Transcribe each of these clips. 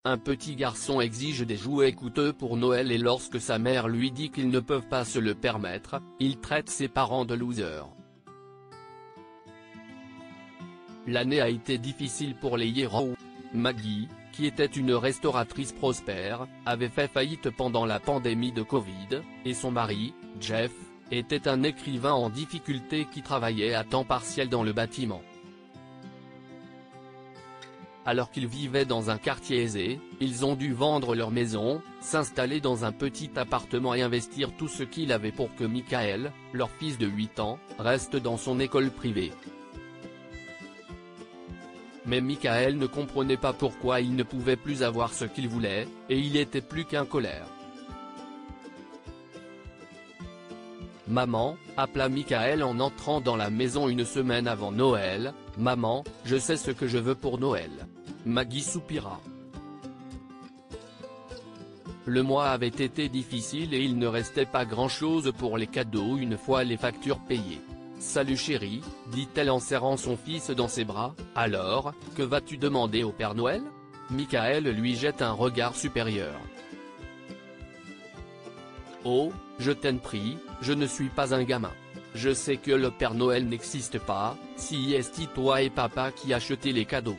Un petit garçon exige des jouets coûteux pour Noël et lorsque sa mère lui dit qu'ils ne peuvent pas se le permettre, il traite ses parents de losers. L'année a été difficile pour les héros. Maggie, qui était une restauratrice prospère, avait fait faillite pendant la pandémie de Covid, et son mari, Jeff, était un écrivain en difficulté qui travaillait à temps partiel dans le bâtiment. Alors qu'ils vivaient dans un quartier aisé, ils ont dû vendre leur maison, s'installer dans un petit appartement et investir tout ce qu'ils avaient pour que Michael, leur fils de 8 ans, reste dans son école privée. Mais Michael ne comprenait pas pourquoi il ne pouvait plus avoir ce qu'il voulait, et il était plus qu'en colère. Maman, appela Michael en entrant dans la maison une semaine avant Noël. « Maman, je sais ce que je veux pour Noël. » Maggie soupira. Le mois avait été difficile et il ne restait pas grand-chose pour les cadeaux une fois les factures payées. « Salut chérie », dit-elle en serrant son fils dans ses bras. « Alors, que vas-tu demander au Père Noël ?» Michael lui jette un regard supérieur. « Oh, je t'en prie, je ne suis pas un gamin. Je sais que le Père Noël n'existe pas, si est toi et papa qui achetez les cadeaux. »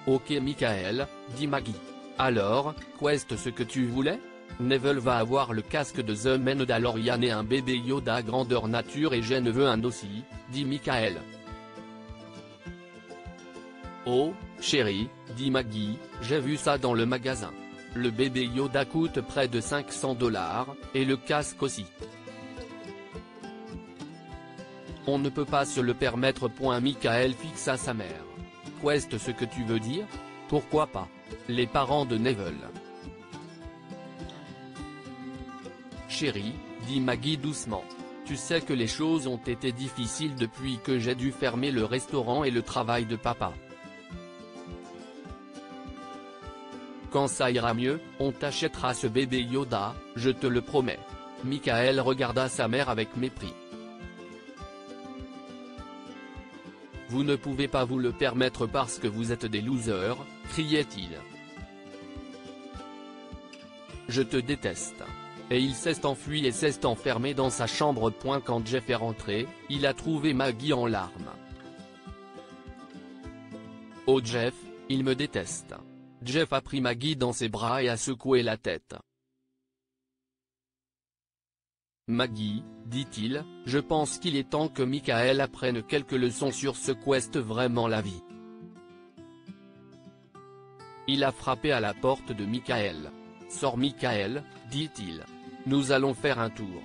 « Ok Michael, dit Maggie. Alors, qu'est-ce ce que tu voulais ? Neville va avoir le casque de The Mandalorian et un bébé Yoda grandeur nature et je ne veux un aussi, dit Michael. Oh, chérie, dit Maggie, j'ai vu ça dans le magasin. Le bébé Yoda coûte près de 500 $, et le casque aussi. On ne peut pas se le permettre. Michael fixa sa mère. Qu'est-ce ce que tu veux dire ? Pourquoi pas ? Les parents de Neville. Chérie, dit Maggie doucement. Tu sais que les choses ont été difficiles depuis que j'ai dû fermer le restaurant et le travail de papa. Quand ça ira mieux, on t'achètera ce bébé Yoda, je te le promets. Michael regarda sa mère avec mépris. Vous ne pouvez pas vous le permettre parce que vous êtes des losers, criait-il. Je te déteste. Et il s'est enfui et s'est enfermé dans sa chambre. Quand Jeff est rentré, il a trouvé Maggie en larmes. Oh Jeff, il me déteste. Jeff a pris Maggie dans ses bras et a secoué la tête. Maggie, dit-il, je pense qu'il est temps que Michael apprenne quelques leçons sur ce qu'est vraiment la vie. Il a frappé à la porte de Michael. Sors Michael, dit-il. Nous allons faire un tour.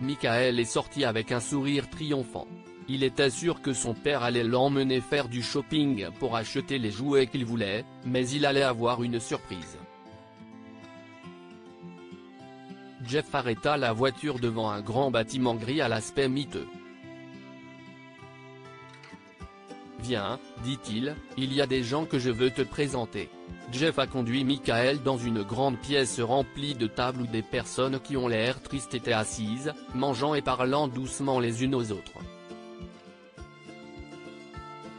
Michael est sorti avec un sourire triomphant. Il était sûr que son père allait l'emmener faire du shopping pour acheter les jouets qu'il voulait, mais il allait avoir une surprise. Jeff arrêta la voiture devant un grand bâtiment gris à l'aspect miteux. Viens, dit-il, il y a des gens que je veux te présenter. Jeff a conduit Michael dans une grande pièce remplie de tables où des personnes qui ont l'air tristes étaient assises, mangeant et parlant doucement les unes aux autres.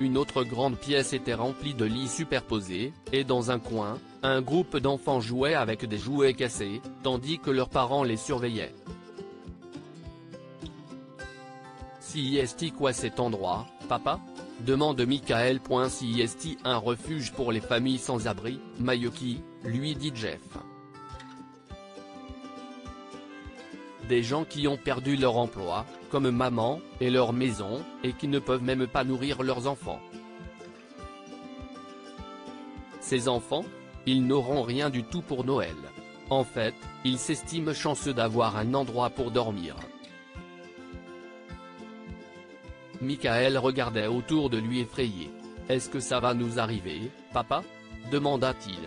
Une autre grande pièce était remplie de lits superposés, et dans un coin, un groupe d'enfants jouait avec des jouets cassés, tandis que leurs parents les surveillaient. Si est quoi cet endroit, papa ? Demande Michael. Si est un refuge pour les familles sans abri, Mayuki, lui dit Jeff. Des gens qui ont perdu leur emploi, comme maman, et leur maison, et qui ne peuvent même pas nourrir leurs enfants. Ces enfants ? Ils n'auront rien du tout pour Noël. En fait, ils s'estiment chanceux d'avoir un endroit pour dormir. Michael regardait autour de lui effrayé. « Est-ce que ça va nous arriver, papa ?» demanda-t-il.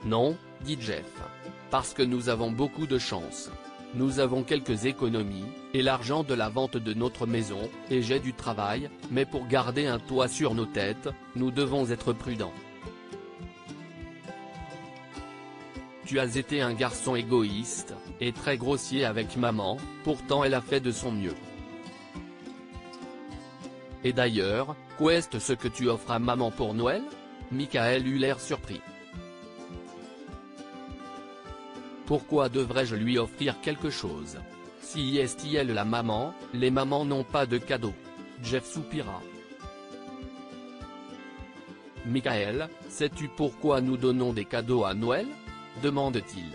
« Non, dit Jeff. Parce que nous avons beaucoup de chance. Nous avons quelques économies, et l'argent de la vente de notre maison, et j'ai du travail, mais pour garder un toit sur nos têtes, nous devons être prudents. Tu as été un garçon égoïste, et très grossier avec maman, pourtant elle a fait de son mieux. Et d'ailleurs, qu'est ce que tu offres à maman pour Noël? Michael eut l'air surpris. Pourquoi devrais-je lui offrir quelque chose? Si est elle la maman, les mamans n'ont pas de cadeau. Jeff soupira. Michael, sais-tu pourquoi nous donnons des cadeaux à Noël? Demande-t-il.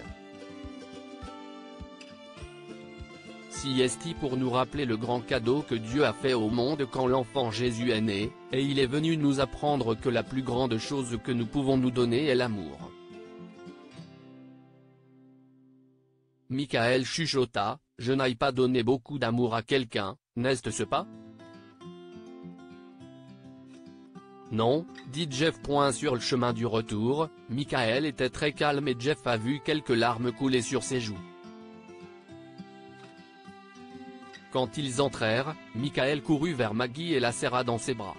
Si est pour nous rappeler le grand cadeau que Dieu a fait au monde quand l'enfant Jésus est né, et il est venu nous apprendre que la plus grande chose que nous pouvons nous donner est l'amour. Michael chuchota, je n'aille pas donner beaucoup d'amour à quelqu'un, n'est-ce pas? Non, dit Jeff. Sur le chemin du retour, Michael était très calme et Jeff a vu quelques larmes couler sur ses joues. Quand ils entrèrent, Michael courut vers Maggie et la serra dans ses bras.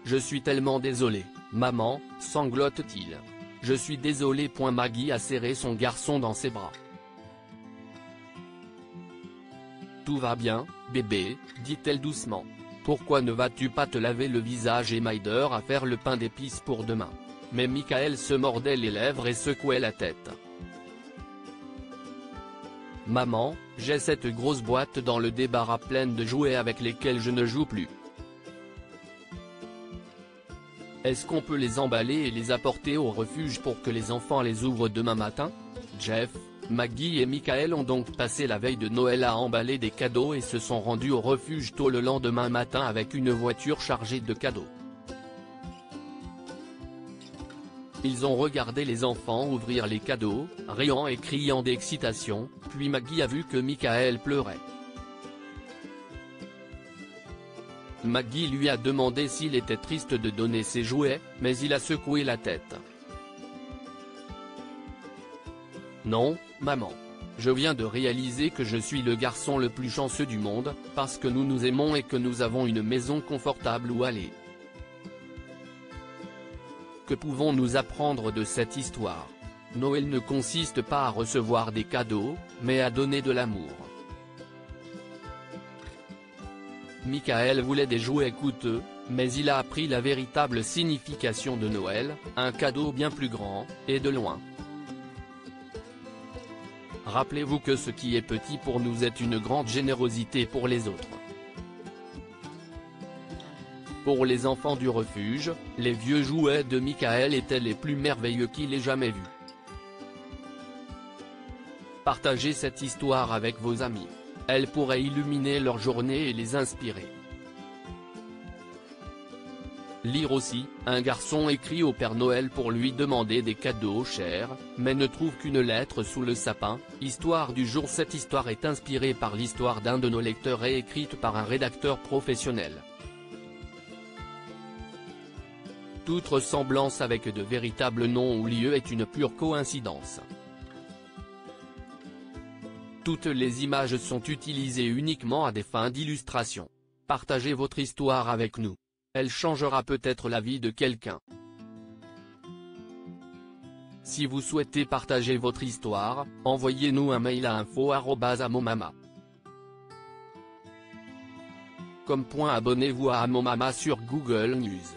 Je suis tellement désolé, maman, sanglote-t-il. Je suis désolé. Maggie a serré son garçon dans ses bras. Tout va bien, bébé, dit-elle doucement. Pourquoi ne vas-tu pas te laver le visage et m'aider à faire le pain d'épices pour demain? Mais Michael se mordait les lèvres et secouait la tête. Maman, j'ai cette grosse boîte dans le débarras pleine de jouets avec lesquels je ne joue plus. Est-ce qu'on peut les emballer et les apporter au refuge pour que les enfants les ouvrent demain matin? Jeff, Maggie et Michael ont donc passé la veille de Noël à emballer des cadeaux et se sont rendus au refuge tôt le lendemain matin avec une voiture chargée de cadeaux. Ils ont regardé les enfants ouvrir les cadeaux, riant et criant d'excitation, puis Maggie a vu que Michael pleurait. Maggie lui a demandé s'il était triste de donner ses jouets, mais il a secoué la tête. Non, maman. Je viens de réaliser que je suis le garçon le plus chanceux du monde, parce que nous nous aimons et que nous avons une maison confortable où aller. Que pouvons-nous apprendre de cette histoire? Noël ne consiste pas à recevoir des cadeaux, mais à donner de l'amour. Michael voulait des jouets coûteux, mais il a appris la véritable signification de Noël, un cadeau bien plus grand, et de loin. Rappelez-vous que ce qui est petit pour nous est une grande générosité pour les autres. Pour les enfants du refuge, les vieux jouets de Michael étaient les plus merveilleux qu'il ait jamais vus. Partagez cette histoire avec vos amis. Elle pourrait illuminer leur journée et les inspirer. Lire aussi, un garçon écrit au Père Noël pour lui demander des cadeaux chers, mais ne trouve qu'une lettre sous le sapin. Histoire du jour. Cette histoire est inspirée par l'histoire d'un de nos lecteurs et écrite par un rédacteur professionnel. Toute ressemblance avec de véritables noms ou lieux est une pure coïncidence. Toutes les images sont utilisées uniquement à des fins d'illustration. Partagez votre histoire avec nous. Elle changera peut-être la vie de quelqu'un. Si vous souhaitez partager votre histoire, envoyez-nous un mail à info@amomama.com. Abonnez-vous à Amomama sur Google News.